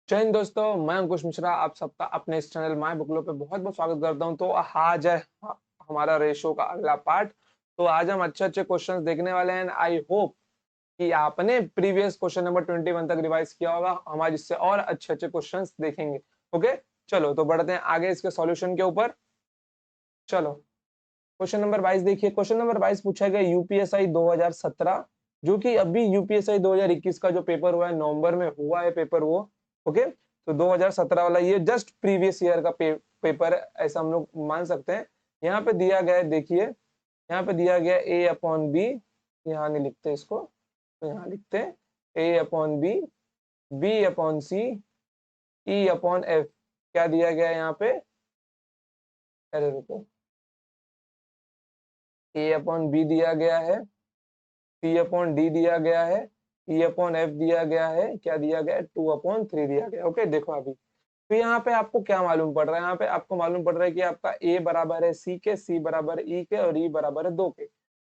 जय हिंद दोस्तों, मैं अंकुश मिश्रा आप सबका अपने इस चैनल माय बुकलो पे बहुत बहुत स्वागत करता हूं। तो आज है हमारा रेशो का अगला पार्ट। तो आज हम अच्छे अच्छे क्वेश्चंस देखने वाले हैं। आई होप कि आपने प्रीवियस क्वेश्चन नंबर 21 तक रिवाइज किया होगा। हम आज इससे और अच्छे अच्छे क्वेश्चंस देखेंगे। ओके, चलो तो बढ़ते हैं आगे इसके सॉल्यूशन के ऊपर। चलो क्वेश्चन नंबर 22 देखिए। क्वेश्चन नंबर 22 पूछा गया यूपीएसआई 2017, जो कि अभी यूपीएसआई 2021 का जो पेपर हुआ है, नवंबर में हुआ है पेपर वो। ओके, तो 2017 वाला ये जस्ट प्रीवियस ईयर का पेपर है, ऐसा हम लोग मान सकते हैं। यहाँ पे दिया गया है, देखिए यहाँ पे दिया गया ए अपॉन बी। यहाँ नहीं लिखते इसको, तो यहाँ लिखते हैं ए अपॉन बी, बी अपॉन सी, ई अपॉन एफ। क्या दिया गया है यहाँ पे? अरे रुको, ए अपॉन बी दिया गया है, सी अपॉन डी दिया गया है, ई अपॉन एफ दिया गया है, क्या दिया गया है? 2/3 दिया गया। ओके, देखो अभी तो यहाँ पे आपको क्या मालूम पड़ रहा है? यहाँ पे आपको मालूम पड़ रहा है कि आपका ए बराबर है सी के, सी बराबर ई के और ई बराबर है 2 के।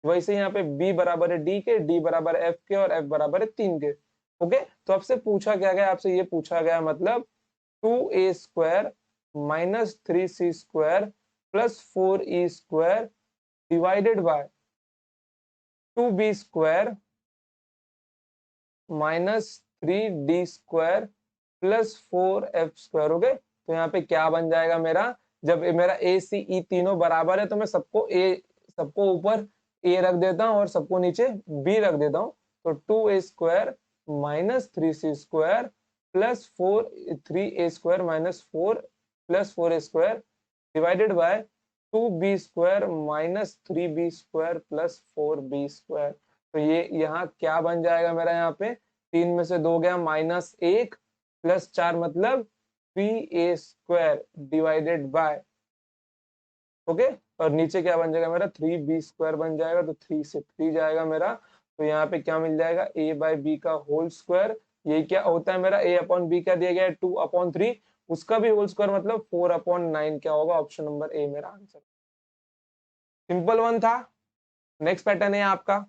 वैसे यहाँ पे बी बराबर है डी के, डी बराबर है एफ के और एफ बराबर है 3 के। ओके, तो आपसे पूछा क्या गया? आपसे ये पूछा गया मतलब 2a² minus 3c² plus 4e² divided by 2b² minus 3d² plus 4f²। हो गए, तो यहाँ पे क्या बन जाएगा मेरा? जब मेरा ए सी ई तीनों बराबर है तो मैं सबको ऊपर ए रख देता हूँ और सबको नीचे बी रख देता हूँ। तो 2a² minus 3c² plus 3a² minus 4 plus 4a² divided by 2b² minus 3b² plus 4b²। तो ये यहाँ क्या बन जाएगा मेरा? यहाँ पे 3 में से 2 गया, -1 प्लस 4 मतलब 3a² डिवाइडेड बाय, ओके, और नीचे क्या बन जाएगा मेरा? 3b² बन जाएगा। तो 3 से 3 जाएगा मेरा। तो यहाँ पे क्या मिल जाएगा? a बाई बी का होल स्क्वायर। ये क्या होता है मेरा? a अपॉन बी क्या दिया गया है? 2/3, उसका भी होल स्क्वायर मतलब 4/9। क्या होगा? ऑप्शन नंबर ए मेरा आंसर। सिंपल वन था। नेक्स्ट पैटर्न है आपका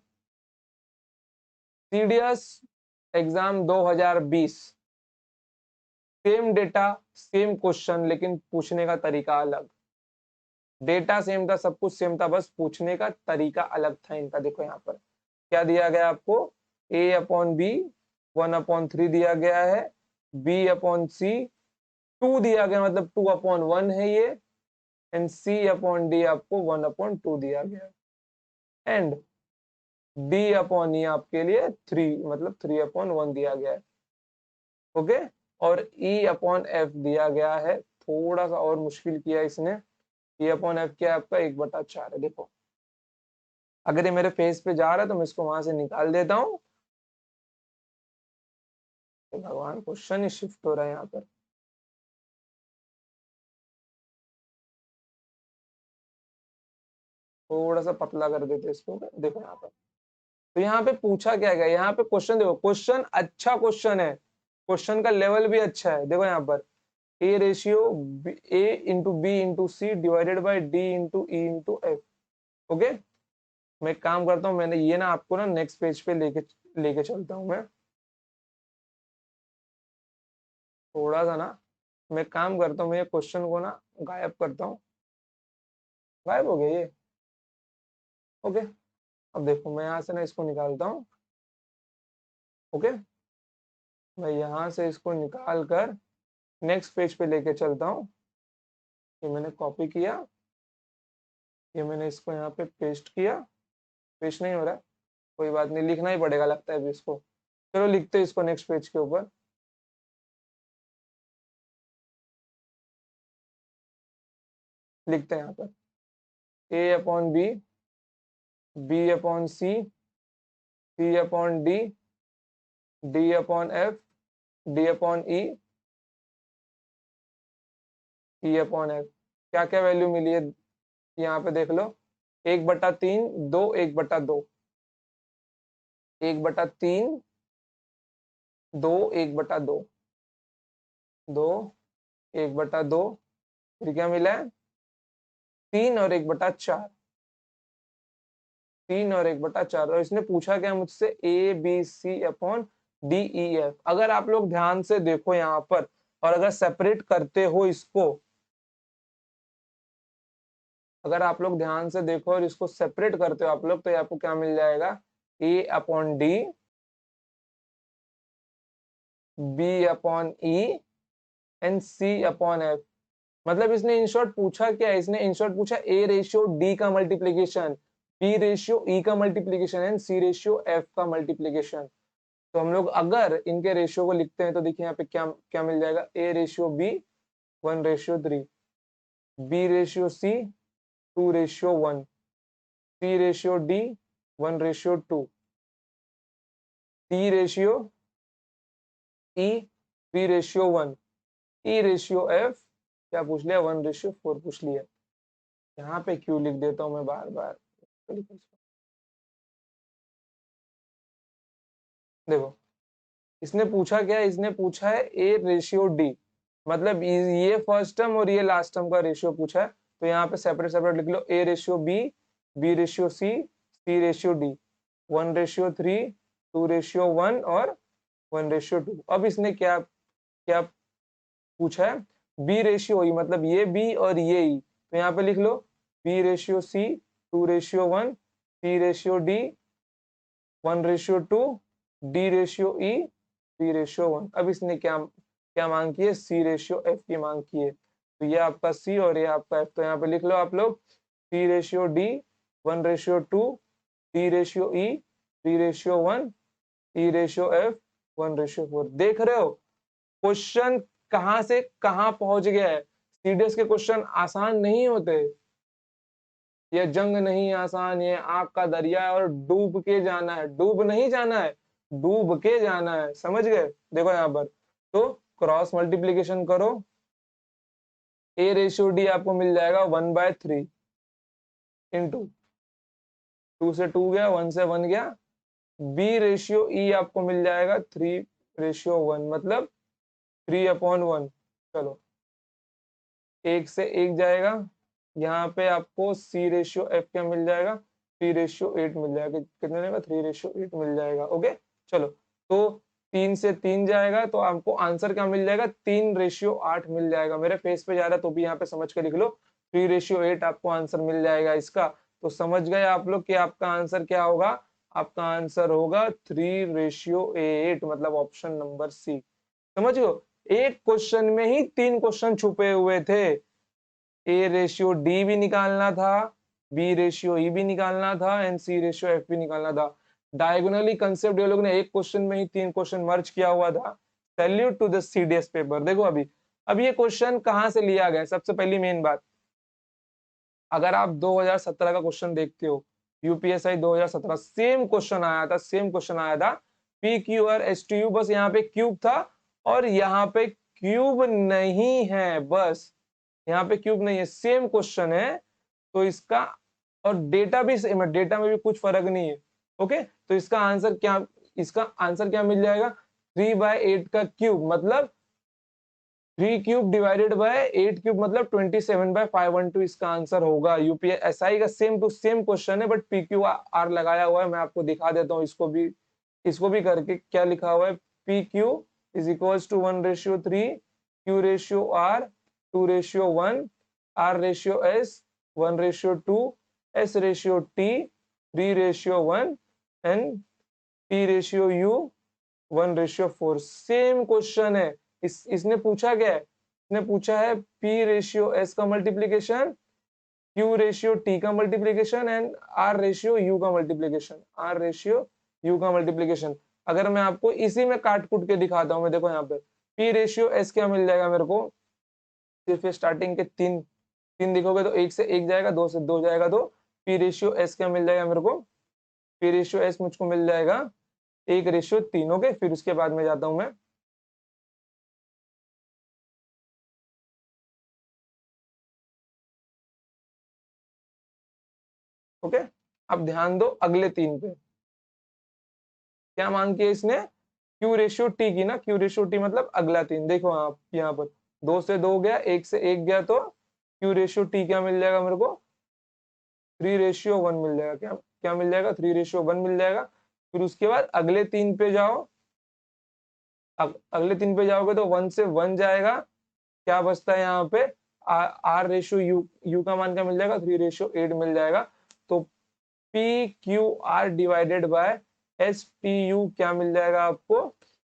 CDS exam 2020। Same data same question, लेकिन पूछने का तरीका अलग। डेटा सेम था, सब कुछ सेम था, बस पूछने का तरीका अलग था इनका। देखो यहाँ पर क्या दिया गया आपको? ए अपॉन बी 1/3 दिया गया है, बी अपॉन सी 2 दिया गया मतलब 2/1 है ये, एंड सी अपॉन डी आपको 1/2 दिया गया है, एंड डी अपॉन ई आपके लिए 3 मतलब 3/1 दिया गया है। ओके, और ई अपॉन एफ दिया गया है, थोड़ा सा और मुश्किल किया इसने। ई अपॉन एफ क्या है आपका? 1/4 है। देखो अगर ये मेरे फेस पे जा रहा है तो मैं इसको वहां से निकाल देता हूँ। तो भगवान, क्वेश्चन ही शिफ्ट हो रहा है यहाँ पर। थोड़ा सा पतला कर देते इसको। देखो यहाँ पर, तो यहाँ पे पूछा क्या गया? यहाँ पे क्वेश्चन देखो, क्वेश्चन अच्छा क्वेश्चन है, क्वेश्चन का लेवल भी अच्छा है। देखो यहाँ पर a ratio a into b into c divided by d into e into f. Okay, मैं एक काम करता हूँ, मैंने ये ना आपको ना नेक्स्ट पेज पे लेके लेके चलता हूँ मैं। थोड़ा सा ना मैं काम करता हूँ, मैं ये क्वेश्चन को ना गायब करता हूँ। गायब हो गया ये। ओके, अब देखो मैं यहाँ से ना इसको निकालता हूँ। ओके, मैं यहाँ से इसको निकाल कर नेक्स्ट पेज पे लेके चलता हूँ। ये मैंने कॉपी किया, ये मैंने इसको यहाँ पे पेस्ट किया। पेस्ट नहीं हो रहा है, कोई बात नहीं, लिखना ही पड़ेगा लगता है अभी इसको। चलो लिखते हैं इसको नेक्स्ट पेज के ऊपर। लिखते हैं यहाँ पर a upon b, b upon c, c upon d, d upon f, d upon e, e upon f. क्या क्या वैल्यू मिली है यहाँ पे देख लो? 1/3, 2, 1/2, 1/3, 2, 1/2, 2, 1/2, फिर क्या मिला है? 3 और 1/4, 3 और 1/4। और इसने पूछा क्या मुझसे? A b c upon d e f. अगर आप लोग ध्यान से देखो यहाँ पर और अगर सेपरेट करते हो इसको, अगर आप लोग ध्यान से देखो और इसको सेपरेट करते हो आप लोग, तो आपको क्या मिल जाएगा, a upon d, b upon e and c upon f. मतलब इसने इन शॉर्ट पूछा क्या है, इसने इन शॉर्ट पूछा ए रेशियो डी का मल्टीप्लीकेशन, बी रेशियो ई का multiplication and c ratio f का मल्टीप्लीकेशन। तो हम लोग अगर इनके रेशियो को लिखते हैं तो देखिए यहाँ पे क्या क्या मिल जाएगा, a ratio b 1:3, b ratio c 2:1, c ratio d 1:2, t ratio e 3:1, e ratio f क्या पूछ लिया, 1:4 पूछ लिया। यहाँ पे क्यों लिख देता हूँ मैं बार बार, देखो इसने पूछा क्या है, इसने पूछा है ए रेशियो डी, मतलब ये फर्स्ट टर्म और ये लास्ट टर्म का रेशियो पूछा है। तो यहाँ पे सेपरेट सेपरेट लिख लो, a ratio b, b ratio c ratio d, 1:3, 2:1 और 1:2। अब इसने क्या क्या पूछा है, बी रेशियो ई, मतलब ये बी और ये ई, तो यहाँ पे लिख लो b ratio c 2:1, c ratio d 1:2, d ratio e 3:1। अब इसने क्या क्या मांग की है, सी रेशियो एफ की मांग की है। तो ये आपका सी और ये आपका एफ, तो यहाँ पे लिख लो आप लोग c ratio d 1:2, d ratio e 3:1, e ratio f 1:4। देख रहे हो क्वेश्चन कहां से कहां पहुंच गया है। सीडीएस के क्वेश्चन आसान नहीं होते, ये जंग नहीं आसान, ये आग का दरिया है और डूब के जाना है, डूब नहीं जाना है, डूब के जाना है, समझ गए। देखो यहाँ पर तो क्रॉस मल्टीप्लीकेशन करो, ए रेशियो डी आपको मिल जाएगा 1/3 इंटू 2 से 2 गया, 1 से 1 गया, बी रेशियो ई आपको मिल जाएगा 3:1, मतलब 3/1। चलो एक से एक जाएगा, यहाँ पे आपको सी रेशियो एफ क्या मिल जाएगा, 3:8 मिल जाएगा, कितने देगा 3:8 मिल जाएगा। ओके चलो, तो 3 से 3 जाएगा तो आपको आंसर क्या मिल जाएगा, 3:8 मिल जाएगा। मेरे फेस पे जा रहा है तो भी यहाँ पे समझ के लिख लो, 3:8 आपको आंसर मिल जाएगा इसका। तो समझ गए आप लोग कि आपका आंसर क्या होगा, आपका आंसर होगा 3:8, मतलब ऑप्शन नंबर सी। समझ गए, एक क्वेश्चन में ही 3 क्वेश्चन छुपे हुए थे, ए रेशियो डी भी निकालना था, बी रेशियो ई भी निकालना था एंड सी रेशियो एफ भी निकालना था। डायगोनली कंसेप्ट ये लोग ने एक क्वेश्चन में ही 3 क्वेश्चन मर्ज किया हुआ था। Salute to the CDS paper. देखो अब ये क्वेश्चन कहां से लिया गया, सबसे पहली मेन बात, अगर आप 2017 का क्वेश्चन देखते हो, यूपीएसआई 2017 सेम क्वेश्चन आया था, सेम क्वेश्चन आया था, P Q R S T U, बस यहाँ पे क्यूब था और यहाँ पे क्यूब नहीं है, बस यहाँ पे क्यूब नहीं है, सेम क्वेश्चन है। तो इसका और डेटा भी सेम है, डेटा में भी कुछ फर्क नहीं है। ओके, तो इसका आंसर क्या मिल जाएगा, 3/8 का क्यूब, मतलब 3 क्यूब डिवाइडेड बाय 8 क्यूब, मतलब 27/512 इसका आंसर होगा। यूपीएसआई का सेम टू सेम क्वेश्चन है, बट पीक्यू आर लगाया हुआ है। मैं आपको दिखा देता हूँ इसको भी करके, क्या लिखा हुआ है, p q is equals to 1:3, q ratio r 2:1, r ratio s 1:2, s ratio t 3:1 and t ratio u 1:4। Same question है। इसने पूछा क्या है, इसने पूछा है पी रेशियो एस का मल्टीप्लीकेशन, क्यू रेशियो टी का multiplication and r ratio u का मल्टीप्लीकेशन, आर रेशियो यू का मल्टीप्लीकेशन। अगर मैं आपको इसी में काट कूट के दिखाता हूँ, मैं देखो यहाँ पे पी रेशियो एस क्या मिल जाएगा मेरे को, सिर्फ स्टार्टिंग के तीन तीन दिखोगे तो एक से एक जाएगा, दो से दो जाएगा, तो पी रेशियो एस क्या मिल जाएगा मेरे को, पी रेशियो एस मुझको मिल जाएगा 1:3। ओके, फिर उसके बाद में जाता हूं मैं, ओके। अब ध्यान दो अगले 3 पे, क्या मांग किया इसने, क्यू रेशियो टी की ना, क्यू रेशियो टी मतलब अगला 3। देखो आप यहाँ पर 2 से 2 गया, 1 से 1 गया, तो क्यू रेशियो टी क्या मिल जाएगा मेरे को, 3:1 मिल जाएगा। क्या क्या मिल जाएगा, 3:1 मिल जाएगा। फिर उसके बाद अगले 3 पे जाओ, अगले 3 पे जाओगे तो 1 से 1 जाएगा, क्या बचता है यहाँ पे, आर रेशियो यू का मान क्या मिल जाएगा, 3:8 मिल जाएगा। तो P Q R divided by S T U क्या मिल जाएगा आपको,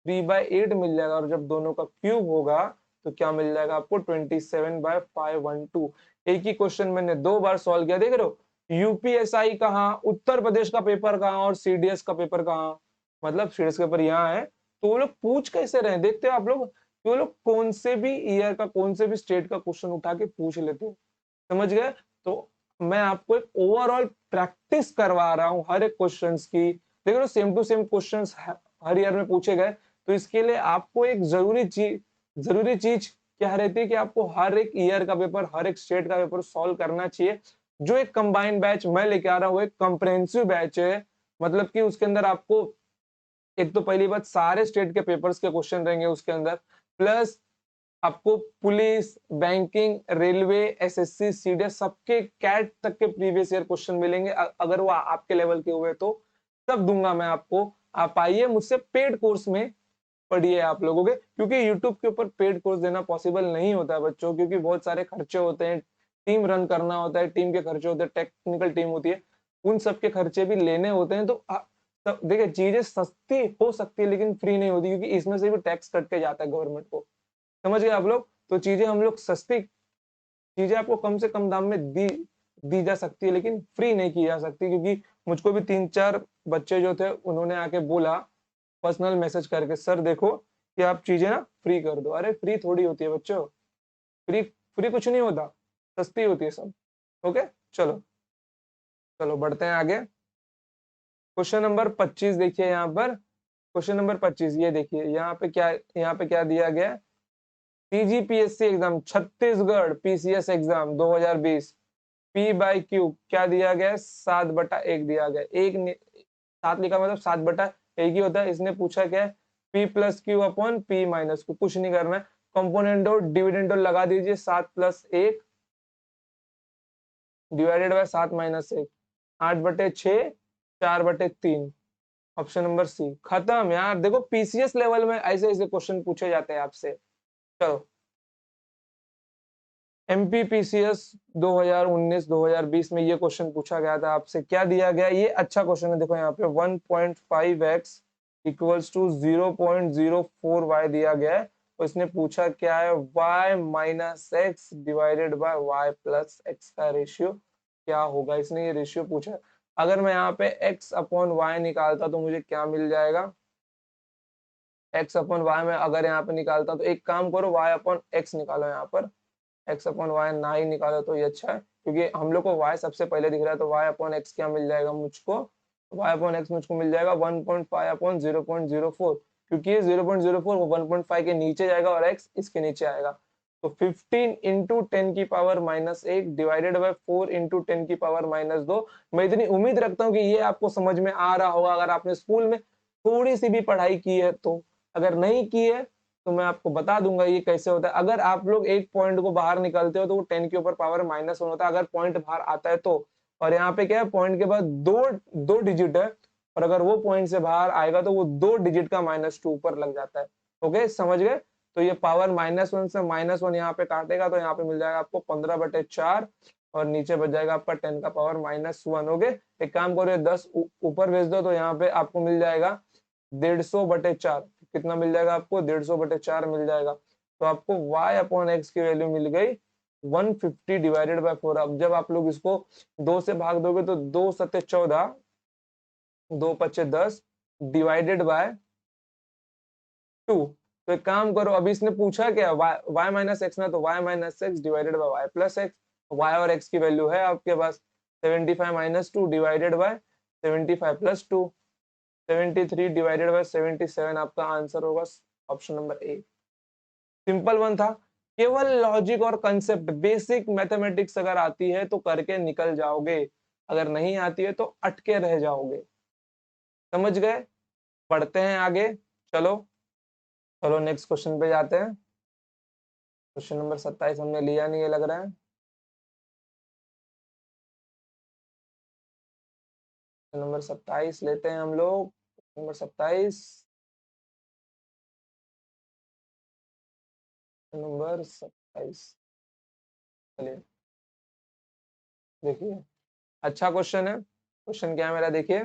3/8 मिल जाएगा। और जब दोनों का क्यूब होगा तो क्या मिल जाएगा आपको, 27/512। एक ही क्वेश्चन मैंने 2 बार सॉल्व किया, देख रहे हो। यूपीएसआई कहाँ, उत्तर प्रदेश का पेपर कहाँ, और सीडीएस का पेपर कहाँ, मतलब सीडीएस का पेपर यहाँ है। तो वो लोग पूछ कैसे रहे, देखते हो आप लोग, वो लोग कौन से भी ईयर का, कौन से भी स्टेट का क्वेश्चन उठा के पूछ लेते हैं, समझ गए। तो मैं आपको एक ओवरऑल प्रैक्टिस करवा रहा हूँ हर एक क्वेश्चंस की। देख लो सेम टू सेम क्वेश्चंस हर ईयर में पूछे गए। तो इसके लिए आपको एक जरूरी चीज क्या रहती है कि आपको हर एक ईयर का पेपर, हर एक स्टेट का पेपर सॉल्व करना चाहिए। जो एक कंबाइंड बैच मैं लेके आ रहा हूँ, वो एक कंप्रेहेंसिव बैच है। मतलब कि उसके अंदर आपको एक तो पहली बात सारे स्टेट के पेपर्स के क्वेश्चन रहेंगे उसके अंदर, प्लस आपको police, banking, railway, SSC, CDS सबके कैट तक के प्रीवियस ईयर क्वेश्चन मिलेंगे। अगर वो आपके लेवल के हुए तो सब दूंगा मैं आपको। आप आइए मुझसे पेड कोर्स में पढ़िए आप लोगों के, क्योंकि यूट्यूब के ऊपर पेड कोर्स देना पॉसिबल नहीं होता है बच्चों, क्योंकि बहुत सारे खर्चे होते हैं, टीम रन करना होता है, टीम के खर्चे होते हैं, टेक्निकल टीम होती है, उन सब के खर्चे भी लेने होते हैं। तो देखिए चीजें सस्ती हो सकती है लेकिन फ्री नहीं होती, क्योंकि इसमें से भी टैक्स कट के जाता है गवर्नमेंट को, समझ गए आप लोग। तो चीजें हम लोग सस्ती, चीजें आपको कम से कम दाम में दी जा सकती है, लेकिन फ्री नहीं की जा सकती। क्योंकि मुझको भी 3-4 बच्चे जो थे उन्होंने आके बोला पर्सनल मैसेज करके, सर देखो कि आप चीजें ना फ्री कर दो। अरे फ्री थोड़ी होती है बच्चों, फ्री फ्री कुछ नहीं होता, सस्ती होती है सब। ओके, चलो चलो बढ़ते हैं आगे। क्वेश्चन नंबर 25 देखिए यहाँ पर, क्वेश्चन नंबर 25 ये देखिए, यहाँ पे क्या दिया गया है। PGPSC exam Chhattisgarh PCS exam 2020, p by q क्या दिया गया है, 7/1 दिया गया है। 7 लिखा मतलब 7/1 ही होता है। इसने पूछा क्या है, p plus q upon p minus q, कुछ नहीं करना है। कंपोनेंडो डिविडेंडो लगा दीजिए, 7+1 divided by 7-1, 8/6, 4/3, option number c. खत्म यार, देखो पीसीएस लेवल में ऐसे ऐसे क्वेश्चन पूछे जाते हैं आपसे। चलो एमपीपीसीएस 2019-2020 में ये क्वेश्चन पूछा गया था आपसे, क्या दिया गया, ये अच्छा क्वेश्चन है। देखो यहाँ पे 1.5x इक्वल्स टू 0.04y दिया गया है, और इसने पूछा क्या है, y minus x divided by y plus x का रेशियो क्या होगा, इसने ये रेशियो पूछा है। अगर मैं यहाँ पे x अपॉन वाई निकालता तो मुझे क्या मिल जाएगा, x अपॉन वाई में अगर यहाँ पे निकालता तो एक काम करो, y अपॉन एक्स निकालो यहाँ पर। एक्स अपॉन वाई ना ही निकालो तो ये अच्छा है, क्योंकि हम लोग को वाई सबसे पहले दिख रहा है। तो वाई अपॉन एक्स क्या मिल जाएगा मुझको, वाई अपॉन एक्स मुझको मिल जाएगा 1.5 अपॉन 0.04, क्योंकि ये 0.04 वो 1.5 के नीचे जाएगा और एक्स इसके नीचे आएगा। तो 15 इंटू 10⁻⁻1 डिवाइडेड बाय 4 इंटू 10⁻²। मैं इतनी उम्मीद रखता हूँ कि ये आपको समझ में आ रहा होगा, अगर आपने स्कूल में थोड़ी सी भी पढ़ाई की है तो। अगर नहीं की है तो मैं आपको बता दूंगा ये कैसे होता है। अगर आप लोग एक पॉइंट को बाहर निकालते हो तो वो 10 के ऊपर पावर -1 होता है, अगर पॉइंट बाहर आता है तो। और यहाँ पे क्या है, पॉइंट के बाद दो दो डिजिट है, और अगर वो पॉइंट से बाहर आएगा तो वो 2 डिजिट का -2 ऊपर लग जाता है। ओके, समझ गए। तो ये पावर -1 से -1 यहाँ पे काटेगा तो यहाँ पे मिल जाएगा आपको 15/4, और नीचे बच जाएगा आपका 10 का पावर -1। ओके, एक काम करो, ये 10 ऊपर भेज दो तो यहाँ पे आपको मिल जाएगा 150/4। कितना मिल जाएगा आपको, 150/4 मिल जाएगा। तो आपको y अपॉन एक्स की वैल्यू मिल गई 150 डिवाइडेड बाय 4। अब जब आप लोग इसको 2 से भाग दोगे तो 2×7=14, 2×5=10 डिवाइडेड बाय 2। तो एक काम करो, अभी इसने पूछा क्या, y माइनस एक्स ना, तो y minus x divided by y plus x. y और x की वैल्यू है आपके पास, 75 - 2 डिवाइडेड बाय 75 + 2, 73 डिवाइडेड बाय 77। आपका आंसर होगा option number A. Simple one था, केवल लॉजिक और कंसेप्ट, बेसिक मैथमेटिक्स अगर आती है तो करके निकल जाओगे, अगर नहीं आती है तो अटके रह जाओगे, समझ गए। पढ़ते हैं आगे, चलो चलो नेक्स्ट क्वेश्चन पे जाते हैं। क्वेश्चन नंबर 27 हमने लिया नहीं है लग रहा है। नंबर 27 लेते हैं हम लोग, नंबर 27। नंबर 27। चलिए देखिए, अच्छा क्वेश्चन है। क्वेश्चन क्या है मेरा, देखिए,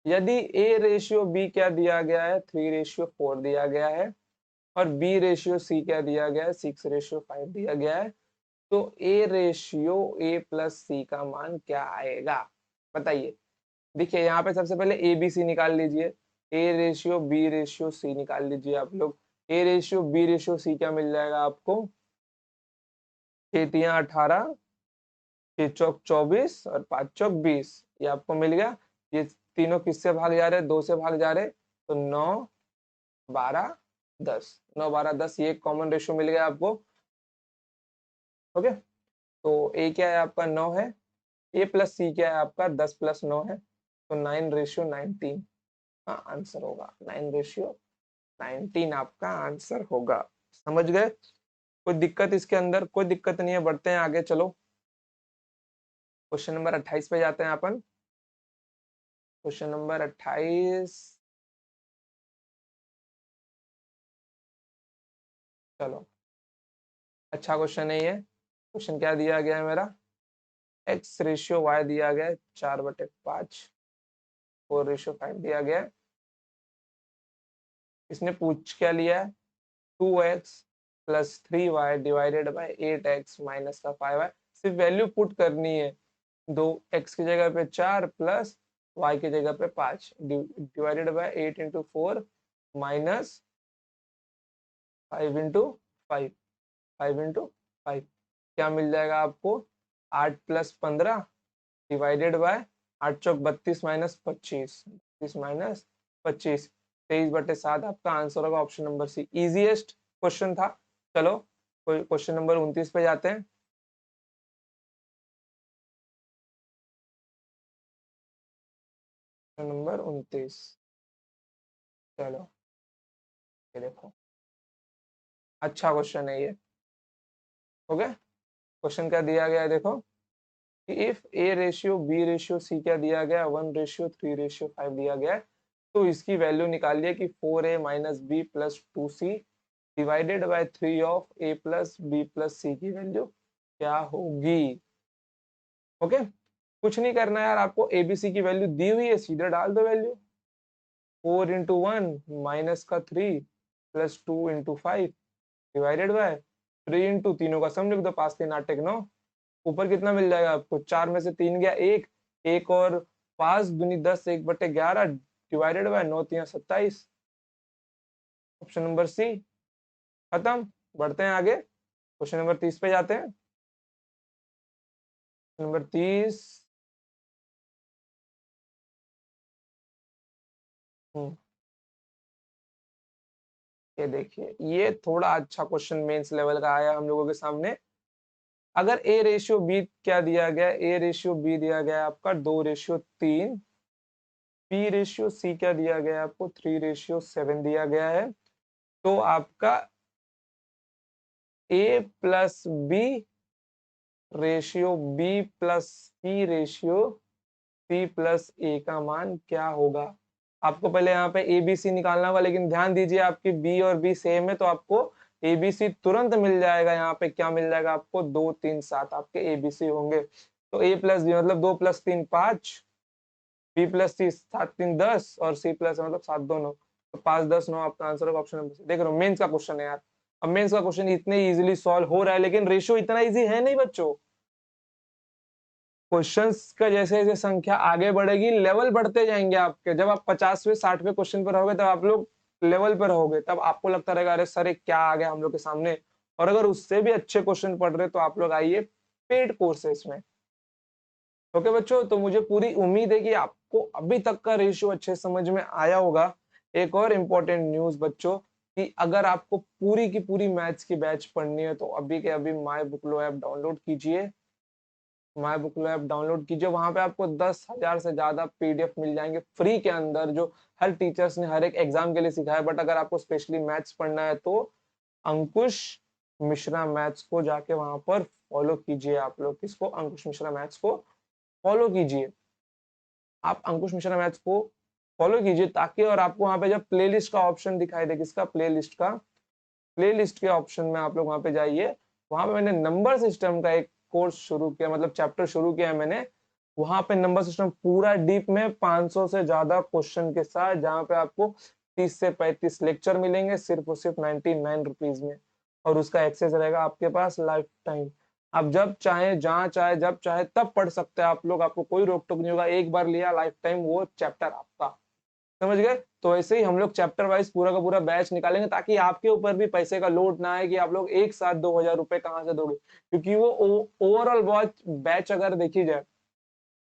यदि ए रेशियो बी क्या दिया गया है, 3:4 दिया गया है, और बी रेशियो सी क्या दिया गया है, 6:5 दिया गया है, तो ए रेशियो ए प्लस सी का मान क्या आएगा, बताइए। देखिए यहाँ पे सबसे पहले ए बी सी निकाल लीजिए, a ratio b ratio c निकाल लीजिए आप लोग। A ratio b ratio c क्या मिल जाएगा आपको, 6×3 = 18, 6×4 = 24 और 5×4 = 20, ये आपको मिल गया। ये तीनों किससे भाग जा रहे हैं, 2 से भाग जा रहे, तो 9, 12, 10, 9, 12, 10, ये कॉमन रेशियो मिल गया आपको। ओके, तो ए क्या है आपका 9 है, ए प्लस सी क्या है आपका 10 + 9 है, तो 9:19 का आंसर होगा। 9:19 आपका आंसर होगा। समझ गए, कोई दिक्कत इसके अंदर, कोई दिक्कत नहीं है। बढ़ते हैं आगे, चलो क्वेश्चन नंबर 28 पे जाते हैं अपन। क्वेश्चन नंबर 28, चलो अच्छा क्वेश्चन है ये। क्वेश्चन क्या दिया गया है मेरा, एक्स रेशियो वाई दिया गया है 4/5, 4:5 दिया गया है। इसने पूछ क्या लिया है, 2x + 3y divided by 8x - का 5y। सिर्फ वैल्यू पुट करनी है, दो x की जगह पे 4 प्लस y की जगह पे 5 डिवाइडेड बाय 8 × 4 माइनस 5 × 5, 5 × 5 क्या मिल जाएगा आपको, 8 + 15 डिवाइडेड बाय 8×4 = 32 - 25, 32 - 25, 23/7 आपका आंसर होगा, option number c. Easiest question था। चलो कोई क्वेश्चन नंबर 29 पे जाते हैं। क्वेश्चन नंबर 29, चलो ये देखो, अच्छा क्वेश्चन है ये। ओके, क्वेश्चन क्या दिया गया है देखो, कि if a ratio b ratio c क्या दिया गया, 1:3:5 दिया गया है, तो इसकी वैल्यू निकालिए कि 4a - b + 2c divided by 3 of a + b + c की वैल्यू क्या होगी। ओके, कुछ नहीं करना यार, आपको एबीसी की वैल्यू दी हुई है, सीधे डाल दो वैल्यू। 4×1 - 3 + 2×5 डिवाइडेड बाय 3 × तीनों का सम लिख दो, 5×3 = 9। ऊपर कितना मिल जाएगा आपको, 4 में से 3 गया, एक, एक और 5 दूनी 10, 1/11 divided by 9×3 = 27, option number c. खत्म, बढ़ते हैं आगे, क्वेश्चन नंबर 30 पे जाते हैं। नंबर 30, ये देखिए, ये थोड़ा अच्छा क्वेश्चन मेंस लेवल का आया हम लोगों के सामने। अगर ए रेशियो बी क्या दिया गया, ए रेशियो बी दिया गया आपका 2:3, बी रेशियो सी क्या दिया गया आपको 3:7 दिया गया है, तो आपका a plus b ratio b plus c ratio c plus a का मान क्या होगा। आपको पहले यहाँ पे ए बी सी निकालना होगा, लेकिन ध्यान दीजिए आपकी बी और बी सेम है, तो आपको ए बी सी तुरंत मिल जाएगा। यहाँ पे क्या मिल जाएगा आपको, 2, 3, 7 आपके ए बी सी होंगे। तो ए प्लस बी मतलब 2 + 3 5, बी प्लस सी 7, 3, 10 और सी प्लस मतलब 7, 2, 9, तो 5, 10, 9 आपका आंसर होगा, ऑप्शन नंबर सी। देख रहे हो, मेंस का क्वेश्चन है यार। अब मेंस का क्वेश्चन इतने इजीली सॉल्व हो रहा है, लेकिन रेशियो इतना इजी है नहीं बच्चों। क्वेश्चंस का जैसे जैसे संख्या आगे बढ़ेगी, लेवल बढ़ते जाएंगे आपके। जब आप 50वें 60वें क्वेश्चन पर रहोगे, तब आप लोग लेवल पर रहोगे, तब आपको लगता रहेगा अरे सर क्या आ गया हम लोग के सामने। और अगर उससे भी अच्छे क्वेश्चन पढ़ रहे तो आप लोग आइए पेड कोर्सेज में। ओके बच्चों, तो मुझे पूरी उम्मीद है कि आपको अभी तक का रेशियो अच्छे समझ में आया होगा। एक और इम्पोर्टेंट न्यूज बच्चों, कि अगर आपको पूरी की पूरी मैथ्स की बैच पढ़नी है, तो अभी के अभी माई बुकलो ऐप डाउनलोड कीजिए। माई बुकलो ऐप डाउनलोड कीजिए, वहां पे आपको 10,000 से ज्यादा पीडीएफ मिल जाएंगे फ्री के अंदर, जो हर टीचर्स ने हर एक एग्जाम के लिए सिखाया। बट अगर आपको स्पेशली मैथ्स पढ़ना है, तो अंकुश मिश्रा मैथ्स को जाके वहां पर फॉलो कीजिए। आप लोग किसको, अंकुश मिश्रा मैथ्स को फॉलो कीजिए। आप अंकुश मिश्रा मैथ्स को फॉलो कीजिए, ताकि और आपको वहां पे जब प्लेलिस्ट का ऑप्शन दिखाई दे, किसका, प्लेलिस्ट का, प्लेलिस्ट के ऑप्शन में आप लोग वहां पे जाइए, वहां पे मैंने नंबर सिस्टम का एक कोर्स शुरू किया, मतलब चैप्टर शुरू किया है मैंने। वहां पे नंबर सिस्टम पूरा डीप में 500 से ज्यादा क्वेश्चन के साथ, जहां पे आपको 30 से 35 लेक्चर मिलेंगे सिर्फ और सिर्फ 99 रुपीज में। और उसका एक्सेस रहेगा आपके पास लाइफ टाइम। आप जब चाहे, जहां चाहे, जब चाहे तब पढ़ सकते हैं आप लोग, आपको कोई रोक टोक नहीं होगा। एक बार लिया लाइफ टाइम वो चैप्टर आपका, समझ गए। तो ऐसे ही हम लोग चैप्टर वाइज पूरा का पूरा बैच निकालेंगे, ताकि आपके ऊपर भी पैसे का लोड ना आए कि आप लोग एक साथ 2000 रुपए कहाँ से दोगे। क्योंकि वो ओवरऑल बैच अगर देखी जाए,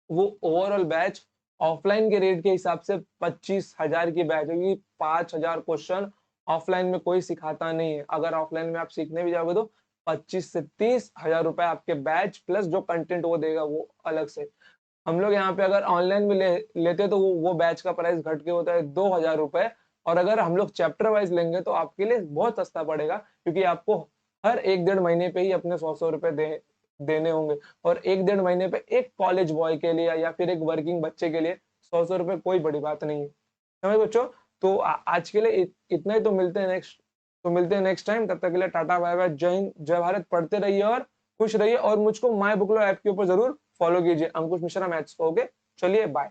वो ओवरऑल बैच ऑफलाइन के रेट के हिसाब से 25,000 की बैच होगी। 5,000 क्वेश्चन ऑफलाइन में कोई सिखाता नहीं है। अगर ऑफलाइन में आप सीखने भी जाओगे तो 25 से 30 हजार रुपए आपके बैच प्लस जो कंटेंट वो देगा वो अलग से। हम लोग यहाँ पे अगर ऑनलाइन में लेते तो वो बैच का प्राइस घट के होता है 2,000 रुपए। और अगर हम लोग चैप्टर वाइज लेंगे तो आपके लिए बहुत सस्ता पड़ेगा, क्योंकि आपको हर एक 1.5 महीने पे ही अपने 100-100 रुपए देने होंगे। और एक 1.5 महीने पे एक कॉलेज बॉय के लिए या फिर एक वर्किंग बच्चे के लिए 100-100 रुपए कोई बड़ी बात नहीं है, समझ बच्चों। तो आज के लिए इतना ही। तो मिलते हैं नेक्स्ट टाइम। तब तक के लिए टाटा बाय बाय, जय हिंद जय भारत। पढ़ते रहिए और खुश रहिए, और मुझको माय बुकलो ऐप के ऊपर जरूर फॉलो कीजिए, अंकुश मिश्रा मैथ्स को। ओके, चलिए बाय।